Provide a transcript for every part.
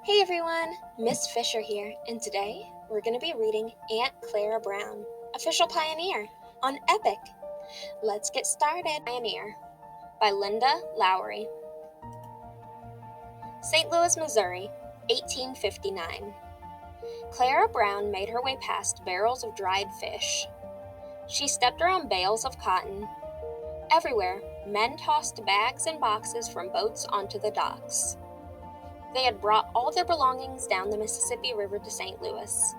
Hey everyone, Miss Fisher here, and today we're going to be reading Aunt Clara Brown, Official Pioneer, on Epic. Let's get started. Pioneer by Linda Lowry. St. Louis, Missouri, 1859. Clara Brown made her way past barrels of dried fish. She stepped around bales of cotton. Everywhere, men tossed bags and boxes from boats onto the docks. They had brought all their belongings down the Mississippi River to St. Louis.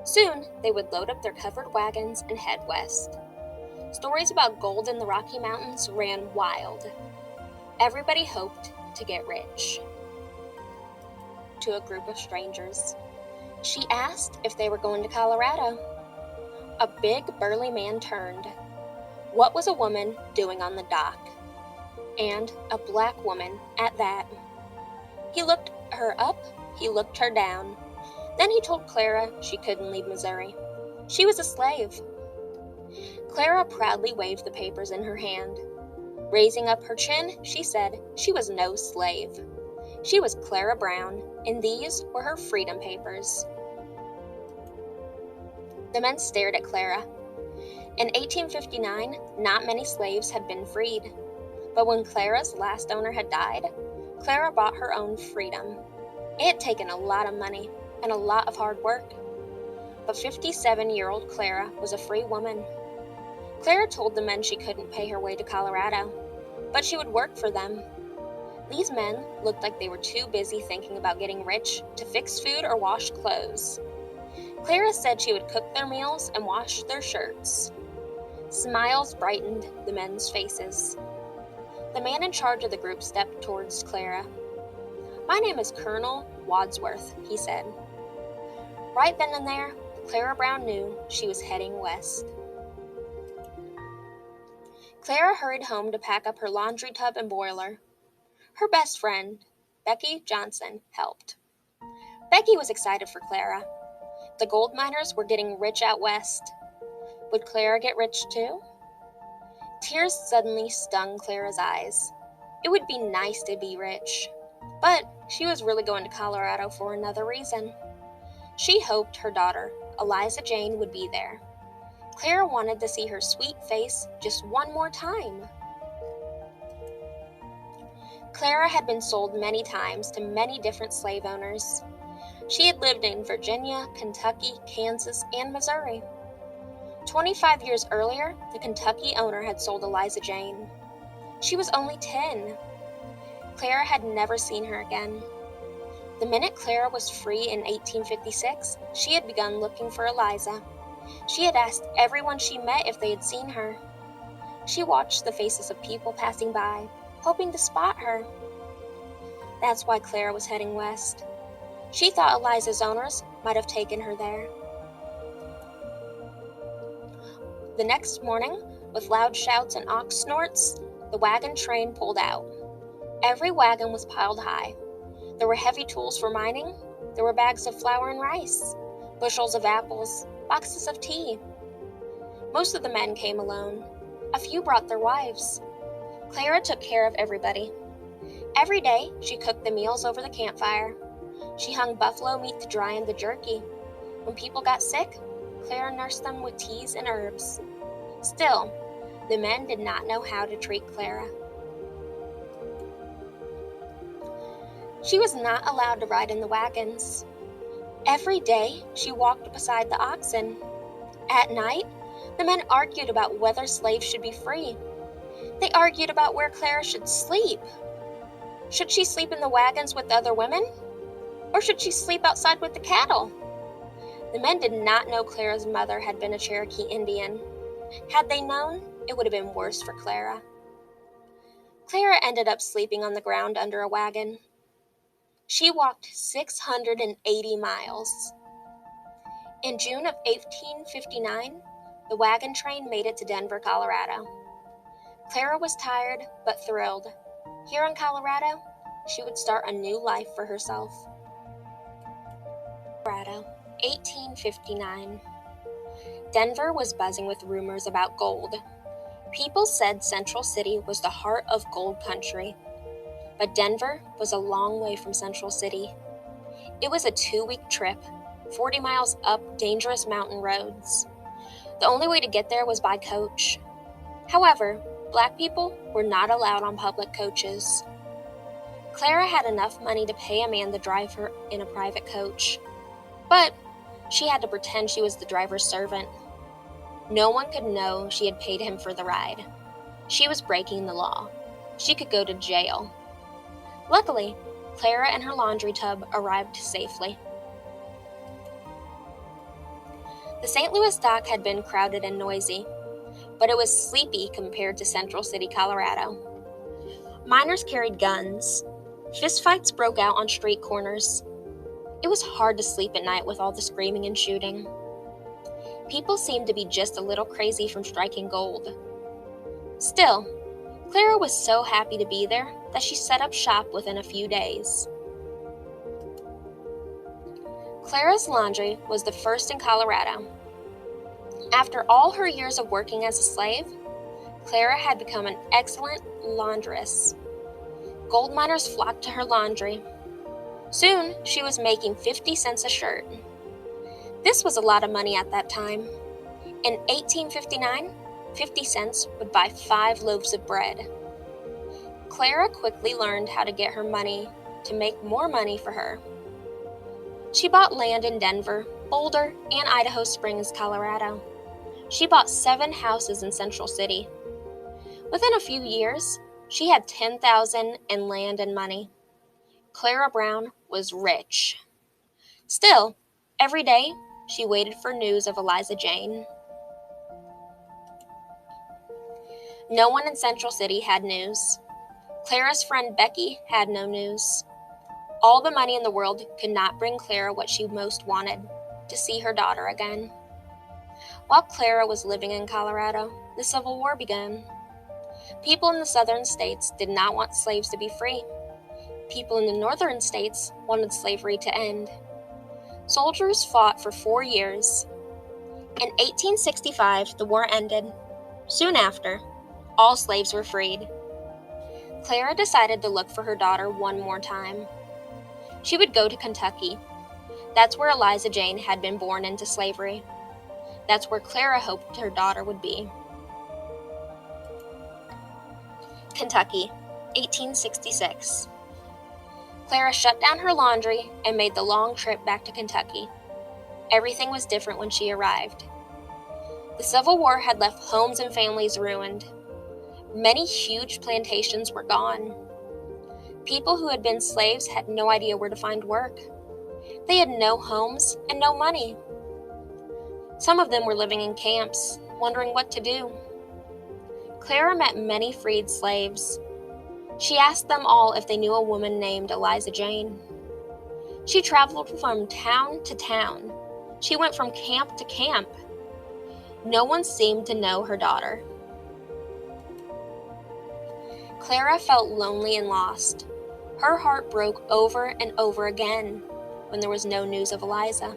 Soon, they would load up their covered wagons and head west. Stories about gold in the Rocky Mountains ran wild. Everybody hoped to get rich. To a group of strangers, she asked if they were going to Colorado. A big, burly man turned. What was a woman doing on the dock? And a black woman at that. He looked her up, he looked her down. Then he told Clara she couldn't leave Missouri. She was a slave. Clara proudly waved the papers in her hand. Raising up her chin, she said she was no slave. She was Clara Brown, and these were her freedom papers. The men stared at Clara. In 1859, not many slaves had been freed. But when Clara's last owner had died, Clara bought her own freedom. It had taken a lot of money and a lot of hard work. But 57-year-old Clara was a free woman. Clara told the men she couldn't pay her way to Colorado, but she would work for them. These men looked like they were too busy thinking about getting rich to fix food or wash clothes. Clara said she would cook their meals and wash their shirts. Smiles brightened the men's faces. The man in charge of the group stepped towards Clara. "My name is Colonel Wadsworth," he said. Right then and there, Clara Brown knew she was heading west. Clara hurried home to pack up her laundry tub and boiler. Her best friend, Becky Johnson, helped. Becky was excited for Clara. The gold miners were getting rich out west. Would Clara get rich too? Tears suddenly stung Clara's eyes. It would be nice to be rich, but she was really going to Colorado for another reason. She hoped her daughter, Eliza Jane, would be there. Clara wanted to see her sweet face just one more time. Clara had been sold many times to many different slave owners. She had lived in Virginia, Kentucky, Kansas, and Missouri. 25 years earlier, the Kentucky owner had sold Eliza Jane. She was only 10. Clara had never seen her again. The minute Clara was free in 1856, she had begun looking for Eliza. She had asked everyone she met if they had seen her. She watched the faces of people passing by, hoping to spot her. That's why Clara was heading west. She thought Eliza's owners might have taken her there. The next morning, with loud shouts and ox snorts, the wagon train pulled out. Every wagon was piled high. There were heavy tools for mining. There were bags of flour and rice, bushels of apples, boxes of tea. Most of the men came alone. A few brought their wives. Clara took care of everybody. Every day, she cooked the meals over the campfire. She hung buffalo meat to dry in the jerky. When people got sick, Clara nursed them with teas and herbs. Still, the men did not know how to treat Clara. She was not allowed to ride in the wagons. Every day, she walked beside the oxen. At night, the men argued about whether slaves should be free. They argued about where Clara should sleep. Should she sleep in the wagons with the other women? Or should she sleep outside with the cattle? The men did not know Clara's mother had been a Cherokee Indian. Had they known, it would have been worse for Clara. Clara ended up sleeping on the ground under a wagon. She walked 680 miles. In June of 1859, the wagon train made it to Denver, Colorado. Clara was tired but thrilled. Here in Colorado, she would start a new life for herself. Colorado, 1859. Denver was buzzing with rumors about gold. People said Central City was the heart of gold country. But Denver was a long way from Central City. It was a 2-week trip, 40 miles up dangerous mountain roads. The only way to get there was by coach. However, Black people were not allowed on public coaches. Clara had enough money to pay a man to drive her in a private coach, but she had to pretend she was the driver's servant. No one could know she had paid him for the ride. She was breaking the law. She could go to jail. Luckily, Clara and her laundry tub arrived safely. The St. Louis dock had been crowded and noisy, but it was sleepy compared to Central City, Colorado. Miners carried guns. Fistfights broke out on street corners. It was hard to sleep at night with all the screaming and shooting. People seemed to be just a little crazy from striking gold. Still, Clara was so happy to be there that she set up shop within a few days. Clara's laundry was the first in Colorado. After all her years of working as a slave, Clara had become an excellent laundress. Gold miners flocked to her laundry. Soon, she was making 50 cents a shirt. This was a lot of money at that time. In 1859, 50 cents would buy 5 loaves of bread. Clara quickly learned how to get her money to make more money for her. She bought land in Denver, Boulder, and Idaho Springs, Colorado. She bought 7 houses in Central City. Within a few years, she had $10,000 in land and money. Clara Brown was rich. Still, every day, she waited for news of Eliza Jane. No one in Central City had news. Clara's friend Becky had no news. All the money in the world could not bring Clara what she most wanted, to see her daughter again. While Clara was living in Colorado, the Civil War began. People in the southern states did not want slaves to be free. People in the northern states wanted slavery to end. Soldiers fought for 4 years. In 1865, the war ended. Soon after, all slaves were freed. Clara decided to look for her daughter one more time. She would go to Kentucky. That's where Eliza Jane had been born into slavery. That's where Clara hoped her daughter would be. Kentucky, 1866. Clara shut down her laundry and made the long trip back to Kentucky. Everything was different when she arrived. The Civil War had left homes and families ruined. Many huge plantations were gone. People who had been slaves had no idea where to find work. They had no homes and no money. Some of them were living in camps, wondering what to do. Clara met many freed slaves. She asked them all if they knew a woman named Eliza Jane. She traveled from town to town. She went from camp to camp. No one seemed to know her daughter. Clara felt lonely and lost. Her heart broke over and over again when there was no news of Eliza.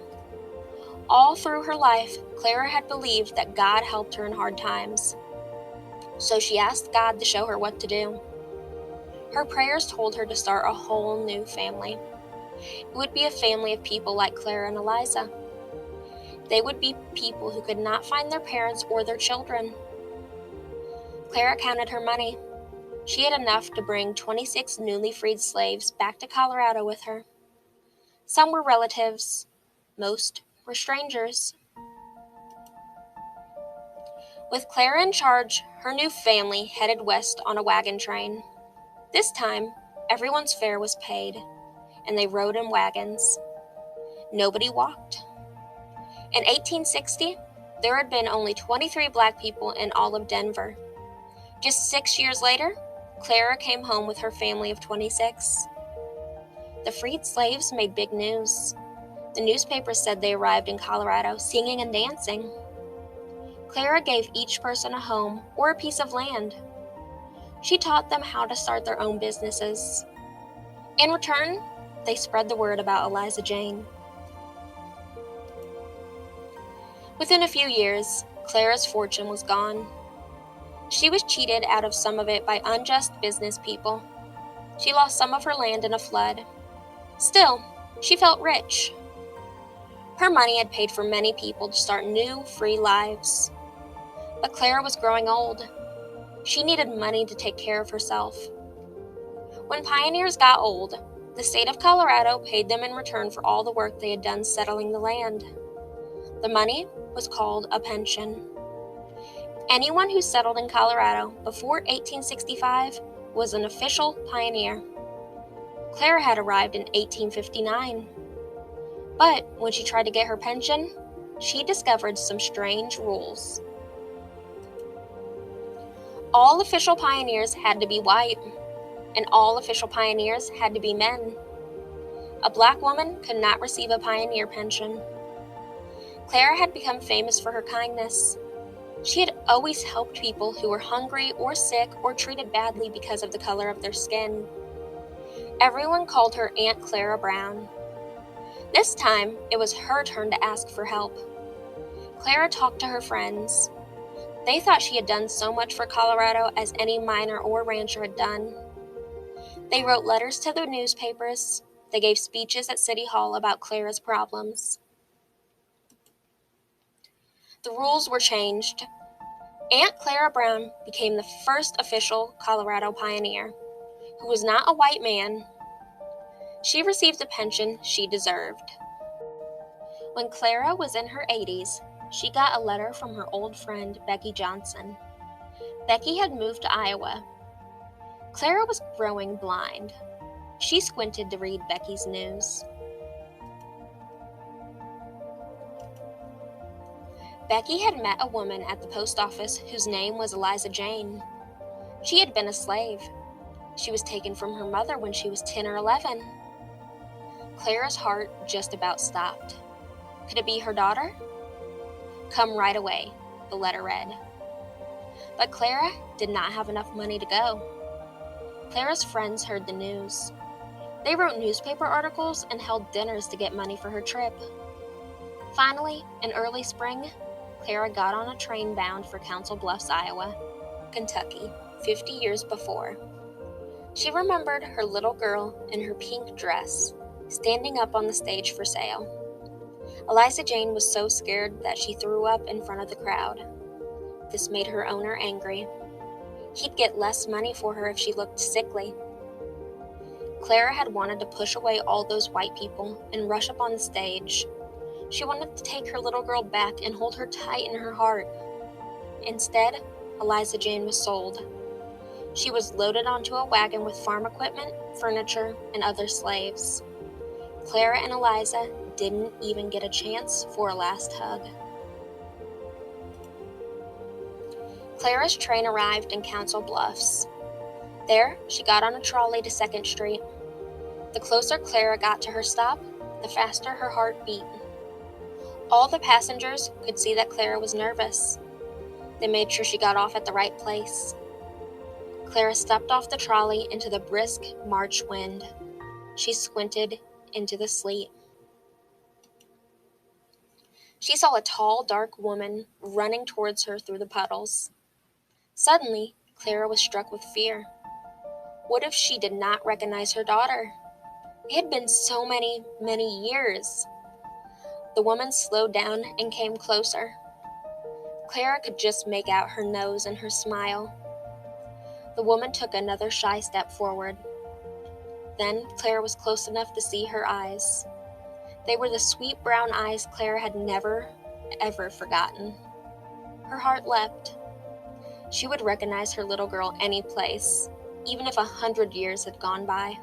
All through her life, Clara had believed that God helped her in hard times. So she asked God to show her what to do. Her prayers told her to start a whole new family. It would be a family of people like Clara and Eliza. They would be people who could not find their parents or their children. Clara counted her money. She had enough to bring 26 newly freed slaves back to Colorado with her. Some were relatives, most were strangers. With Clara in charge, her new family headed west on a wagon train. This time, everyone's fare was paid, and they rode in wagons. Nobody walked. In 1860, there had been only 23 Black people in all of Denver. Just 6 years later, Clara came home with her family of 26. The freed slaves made big news. The newspapers said they arrived in Colorado singing and dancing. Clara gave each person a home or a piece of land. She taught them how to start their own businesses. In return, they spread the word about Eliza Jane. Within a few years, Clara's fortune was gone. She was cheated out of some of it by unjust business people. She lost some of her land in a flood. Still, She felt rich. Her money had paid for many people to start new, free lives. But Clara was growing old. She needed money to take care of herself. When pioneers got old, the state of Colorado paid them in return for all the work they had done settling the land. The money was called a pension. Anyone who settled in Colorado before 1865 was an official pioneer. Clara had arrived in 1859. But when she tried to get her pension, she discovered some strange rules. All official pioneers had to be white, and all official pioneers had to be men. A black woman could not receive a pioneer pension. Clara had become famous for her kindness. She had always helped people who were hungry or sick or treated badly because of the color of their skin. Everyone called her Aunt Clara Brown. This time, it was her turn to ask for help. Clara talked to her friends. They thought she had done so much for Colorado as any miner or rancher had done. They wrote letters to the newspapers. They gave speeches at City Hall about Clara's problems. The rules were changed. Aunt Clara Brown became the first official Colorado pioneer, who was not a white man. She received the pension she deserved. When Clara was in her 80s, she got a letter from her old friend Becky Johnson. Becky had moved to Iowa. Clara was growing blind. She squinted to read Becky's news. Becky had met a woman at the post office whose name was Eliza Jane. She had been a slave. She was taken from her mother when she was 10 or 11. Clara's heart just about stopped. Could it be her daughter? Come right away, the letter read. But Clara did not have enough money to go. Clara's friends heard the news. They wrote newspaper articles and held dinners to get money for her trip. Finally, in early spring, Clara got on a train bound for Council Bluffs, Iowa, Kentucky, 50 years before. She remembered her little girl in her pink dress, standing up on the stage for sale. Eliza Jane was so scared that she threw up in front of the crowd. This made her owner angry. He'd get less money for her if she looked sickly. Clara had wanted to push away all those white people and rush up on the stage. She wanted to take her little girl back and hold her tight in her heart. Instead, Eliza Jane was sold. She was loaded onto a wagon with farm equipment, furniture, and other slaves. Clara and Eliza didn't even get a chance for a last hug. Clara's train arrived in Council Bluffs. There, she got on a trolley to 2nd Street. The closer Clara got to her stop, the faster her heart beat. All the passengers could see that Clara was nervous. They made sure she got off at the right place. Clara stepped off the trolley into the brisk March wind. She squinted into the sleet. She saw a tall, dark woman running towards her through the puddles. Suddenly, Clara was struck with fear. What if she did not recognize her daughter? It had been so many, many years. The woman slowed down and came closer. Clara could just make out her nose and her smile. The woman took another shy step forward. Then Clara was close enough to see her eyes. They were the sweet brown eyes Clara had never, ever forgotten. Her heart leapt. She would recognize her little girl any place, even if 100 years had gone by.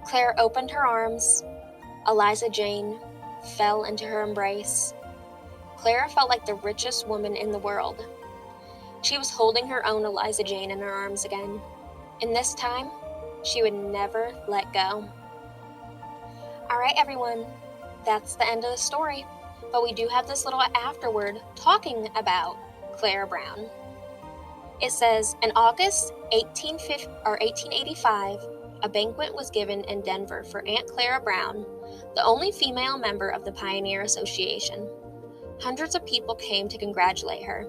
Clara opened her arms. Eliza Jane fell into her embrace. Clara felt like the richest woman in the world. She was holding her own Eliza Jane in her arms again, and this time, she would never let go. All right, everyone, that's the end of the story, but we do have this little afterword talking about Clara Brown. It says, in August 1885, a banquet was given in Denver for Aunt Clara Brown, the only female member of the Pioneer Association. Hundreds of people came to congratulate her.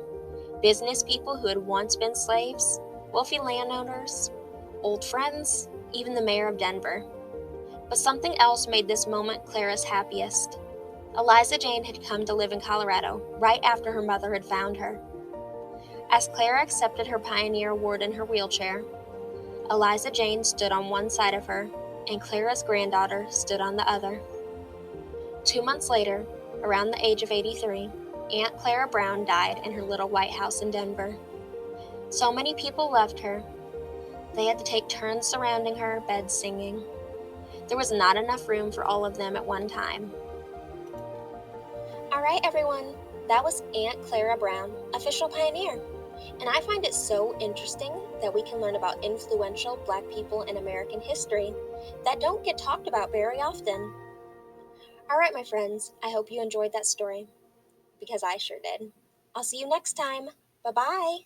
Business people who had once been slaves, wealthy landowners, old friends, even the mayor of Denver. But something else made this moment Clara's happiest. Eliza Jane had come to live in Colorado right after her mother had found her. As Clara accepted her Pioneer Award in her wheelchair, Eliza Jane stood on one side of her, and Clara's granddaughter stood on the other. 2 months later, around the age of 83, Aunt Clara Brown died in her little white house in Denver. So many people loved her. They had to take turns surrounding her bed singing. There was not enough room for all of them at one time. All right, everyone, that was Aunt Clara Brown, official pioneer. And I find it so interesting that we can learn about influential Black people in American history that don't get talked about very often. All right, my friends, I hope you enjoyed that story, because I sure did. I'll see you next time. Bye-bye.